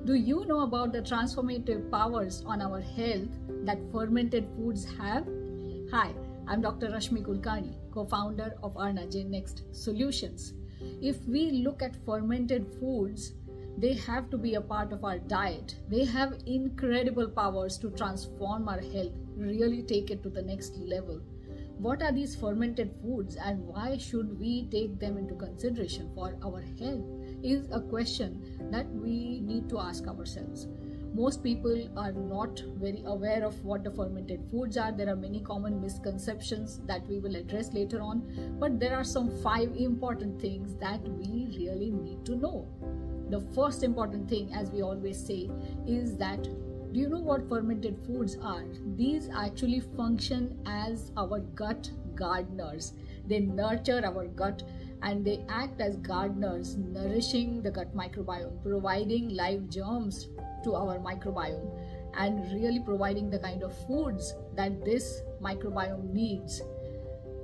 Do you know about the transformative powers on our health that fermented foods have? Hi, I'm Dr. Rashmi Kulkarni, co-founder of Arna Next Solutions. If we look at fermented foods, they have to be a part of our diet. They have incredible powers to transform our health, really take it to the next level. What are these fermented foods and why should we take them into consideration for our health is a question that we need to ask ourselves. Most people are not very aware of what the fermented foods are. There are many common misconceptions that we will address later on, but there are some 5 important things that we really need to know. The first important thing, as we always say, is that do you know what fermented foods are? These actually function as our gut gardeners. They nurture our gut and they act as gardeners, nourishing the gut microbiome, providing live germs to our microbiome, and really providing the kind of foods that this microbiome needs.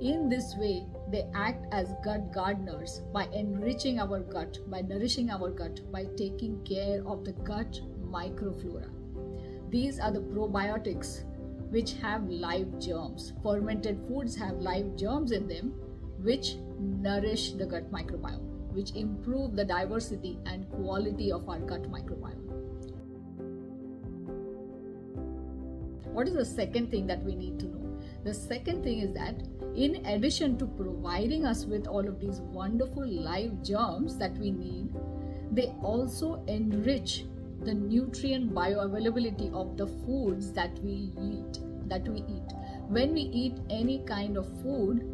In this way, they act as gut gardeners by enriching our gut, by nourishing our gut, by taking care of the gut microflora. These are the probiotics which have live germs. Fermented foods have live germs in them which nourish the gut microbiome, which improve the diversity and quality of our gut microbiome. What is the second thing that we need to know? The second thing is that in addition to providing us with all of these wonderful live germs that we need, they also enrich the nutrient bioavailability of the foods that we eat. When we eat any kind of food,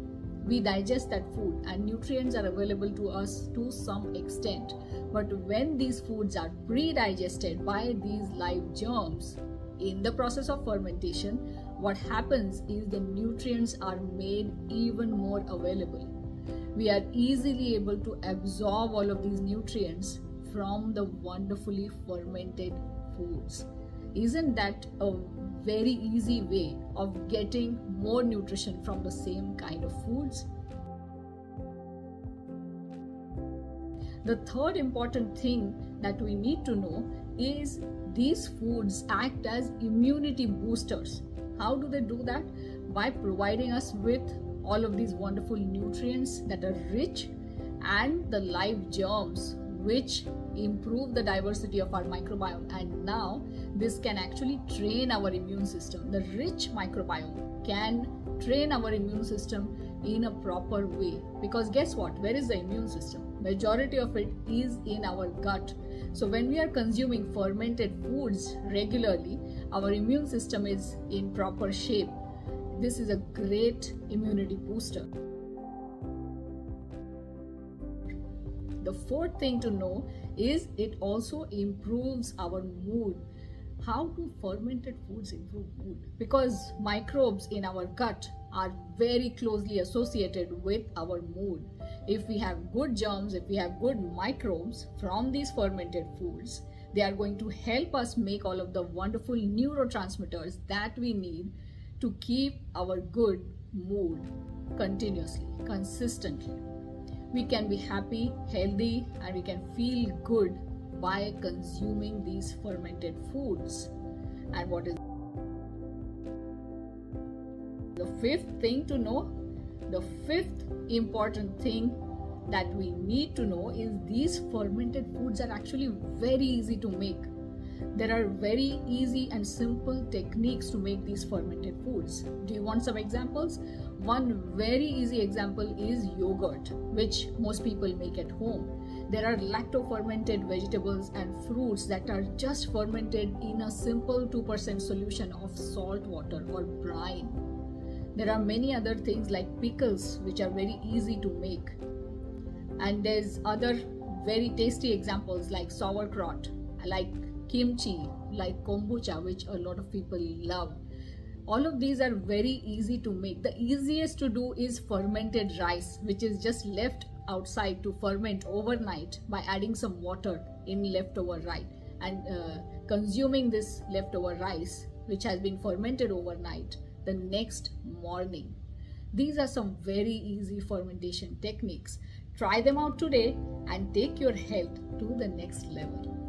we digest that food and nutrients are available to us to some extent. But when these foods are pre-digested by these live germs, in the process of fermentation, what happens is the nutrients are made even more available. We are easily able to absorb all of these nutrients from the wonderfully fermented foods. Isn't that a very easy way of getting more nutrition from the same kind of foods? The third important thing that we need to know is these foods act as immunity boosters. How do they do that? By providing us with all of these wonderful nutrients that are rich and the live germs which improve the diversity of our microbiome, and now this can actually train our immune system. The rich microbiome can train our immune system in a proper way, because guess what? Where is the immune system? Majority of it is in our gut. So when we are consuming fermented foods regularly, our immune system is in proper shape. This is a great immunity booster. The fourth thing to know is it also improves our mood. How do fermented foods improve mood? Because microbes in our gut are very closely associated with our mood. If we have good germs, if we have good microbes from these fermented foods, they are going to help us make all of the wonderful neurotransmitters that we need to keep our good mood continuously, consistently. We can be happy, healthy, and we can feel good by consuming these fermented foods. And what is the fifth thing to know? The fifth important thing that we need to know is these fermented foods are actually very easy to make. There are very easy and simple techniques to make these fermented foods. Do you want some examples? One very easy example is yogurt, which most people make at home. There are lacto-fermented vegetables and fruits that are just fermented in a simple 2% solution of salt water or brine. There are many other things like pickles, which are very easy to make. And there's other very tasty examples like sauerkraut, like kimchi, like kombucha, which a lot of people love. All of these are very easy to make. The easiest to do is fermented rice, which is just left outside to ferment overnight by adding some water in leftover rice and consuming this leftover rice, which has been fermented overnight, the next morning. These are some very easy fermentation techniques. Try them out today and take your health to the next level.